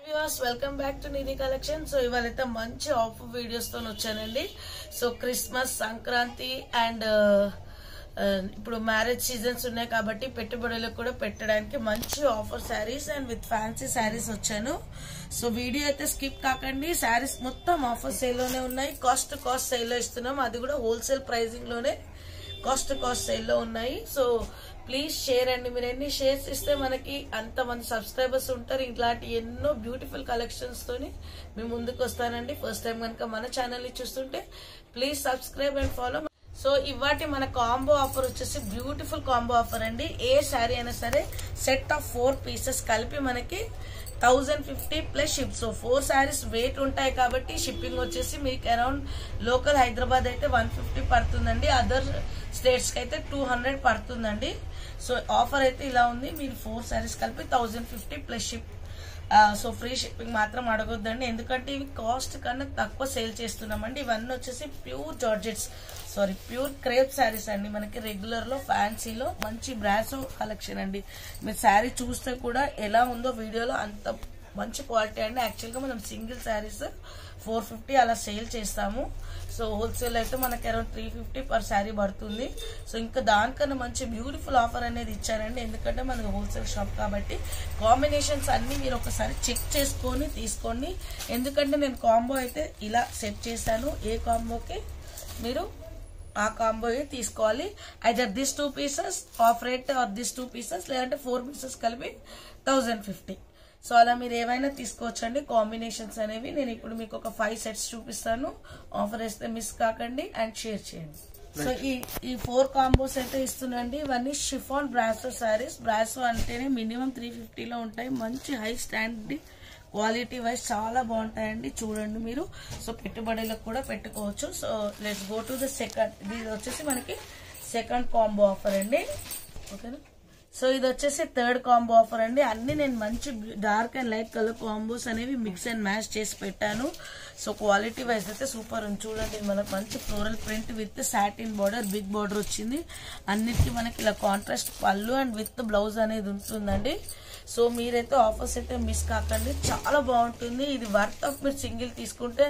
Viewers welcome back to Nidhi collection. So ఇవాళైతే మంచి offer videos తో వచ్చానండి. సో క్రిస్మస్, సంక్రాంతి అండ్ ఇప్పుడు మ్యారేజ్ సీజన్స్ ఉన్నాయి కాబట్టి పెట్టుబడులకు కూడా పెట్టడానికి మంచి offer sarees and with fancy sarees వచ్చాను. సో వీడియో అయితే స్కిప్ కాకండి. శారీస్ మొత్తం ఆఫర్ సేల్ లోనే ఉన్నాయి. కాస్ట్ సేల్ లో ఇస్తున్నాం, అది కూడా హోల్సేల్ ప్రైజింగ్ లోనే కాస్ట్ సేల్ లో ఉన్నాయి. సో ప్లీజ్ షేర్ అండి. మీరు ఎన్ని షేర్స్ ఇస్తే మనకి అంతమంది సబ్స్క్రైబర్స్ ఉంటారు. ఇట్లాంటి ఎన్నో బ్యూటిఫుల్ కలెక్షన్స్ తోని మేము ముందుకు వస్తానండి. ఫస్ట్ టైం కనుక మన ఛానల్ ని చూస్తుంటే please subscribe and follow. So ఇవాటి మన కాంబో ఆఫర్ వచ్చేసి బ్యూటిఫుల్ కాంబో ఆఫర్ అండి. ఏ శారీ అయినా సరే సెట్ ఆఫ్ 4 పీసెస్ కలిపి మనకి 1050 plus ship. So 4 saris weight ఉంటాయి కాబట్టి షిప్పింగ్ వచ్చేసి మీకు అరౌండ్ లోకల్ హైదరాబాద్ అయితే 150 పడుతుందండి, అదర్ స్టేట్స్ కి అయితే 200 పడుతుందండి. సో ఆఫర్ అయితే ఇలా ఉంది. మీరు 4 శారీస్ కలిపి 1050 plus ship. So free shipping మాత్రం అడగొద్దండి, ఎందుకంటే ఇవి కాస్ట్ కన్నా తక్కువ సేల్ చేస్తున్నామండి. ఇవన్నీ వచ్చేసి ప్యూర్ క్రేప్ శారీస్ అండి. మనకి రెగ్యులర్ లో ఫ్యాన్సీలో మంచి బ్రాసో కలెక్షన్ అండి. మీరు శారీ చూస్తే కూడా ఎలా ఉందో వీడియోలో అంత మంచి క్వాలిటీ అండి. యాక్చువల్ గా మనం సింగిల్ శారీస్ 450 అలా సేల్ చేస్తాము. సో హోల్సేల్ అయితే మనకి అరౌండ్ 350 పర్ శారీ పడుతుంది. సో ఇంకా దానికన్నా మంచి బ్యూటిఫుల్ ఆఫర్ అనేది ఇచ్చానండి, ఎందుకంటే మనకి హోల్సేల్ షాప్ కాబట్టి. కాంబినేషన్స్ అన్ని మీరు ఒకసారి చెక్ చేసుకొని తీసుకోండి, ఎందుకంటే నేను కాంబో అయితే ఇలా సెట్ చేశాను. ఏ కాంబోకి మీరు ఆ కాంబో తీసుకోవాలి. Either this 2 pieces of rate or this 2 pieces, లేదంటే 4 పీసెస్ కలిపి 1050. సో అలా మీరు ఏవైనా తీసుకోవచ్చండి. కాంబినేషన్స్ అనేవి నేను ఇప్పుడు మీకు ఒక 5 సెట్స్ చూపిస్తాను. ఆఫర్ వేస్తే మిస్ కాకండి అండ్ షేర్ చేయండి. సో ఈ 4 కాంబోస్ అయితే ఇస్తున్నాండి. ఇవన్నీ షిఫాన్ బ్రాసో శారీస్. బ్రాసో అంటేనే మినిమం 350లో ఉంటాయి. మంచి హై స్టాండర్డ్ క్వాలిటీ వైజ్ చాలా బాగుంటాయండి. చూడండి మీరు. సో పెట్టుబడులకు కూడా పెట్టుకోవచ్చు. So let's go to the second. ఇది వచ్చేసి మనకి సెకండ్ కాంబో ఆఫర్ అండి. ఓకేనా. సో ఇది వచ్చేసి థర్డ్ కాంబో ఆఫర్ అండి. అన్ని నేను మంచి dark and light colour combos అనేవి మిక్స్ అండ్ మ్యాచ్ చేసి పెట్టాను. సో క్వాలిటీ వైజ్ అయితే సూపర్ ఉంది. చూడండి, మనకు మంచి floral print with satin border, big border వచ్చింది. అన్నిటికీ మనకి ఇలా కాంట్రాస్ట్ పళ్ళు అండ్ విత్ బ్లౌజ్ అనేది ఉంటుందండి. సో మీరైతే ఆఫర్స్ అయితే మిస్ కాకండి, చాలా బాగుంటుంది. ఇది వర్త్ ఆఫ్ మీరు సింగిల్ తీసుకుంటే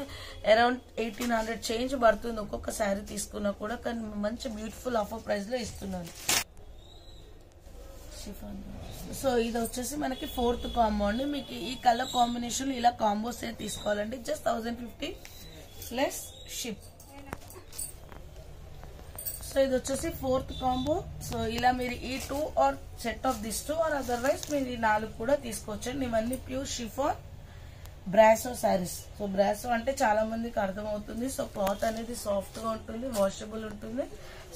అరౌండ్ 1800 చేంజ్ పడుతుంది ఒక్కొక్క శారీ తీసుకున్నా కూడా, కానీ మంచి బ్యూటిఫుల్ ఆఫర్ ప్రైస్ లో ఇస్తున్నాను. సో ఇది వచ్చేసి మనకి 4th కాంబో అండి. మీకు ఈ కలర్ కాంబినేషన్ ఇలా కాంబోస్ తీసుకోవాలండి. Just 1050 plus ship. సో ఇది వచ్చేసి 4th కాంబో. సో ఇలా మీరు ఈ 2 or set of this 2 or otherwise మీరు ఈ 4 కూడా తీసుకోవచ్చండి. ఇవన్నీ pure chiffon brasso saris. So brasso అంటే చాలా మందికి అర్థమవుతుంది. సో క్లాత్ అనేది సాఫ్ట్ గా ఉంటుంది, వాషబుల్ ఉంటుంది.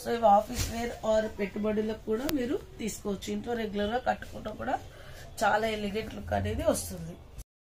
సో ఇవి ఆఫీస్ వేర్ ఆర్ పెట్టుబడులకు కూడా మీరు తీసుకోవచ్చు. ఇంట్లో రెగ్యులర్ గా కట్టుకుంటూ కూడా చాలా ఎలిగెంట్ లుక్ అనేది వస్తుంది.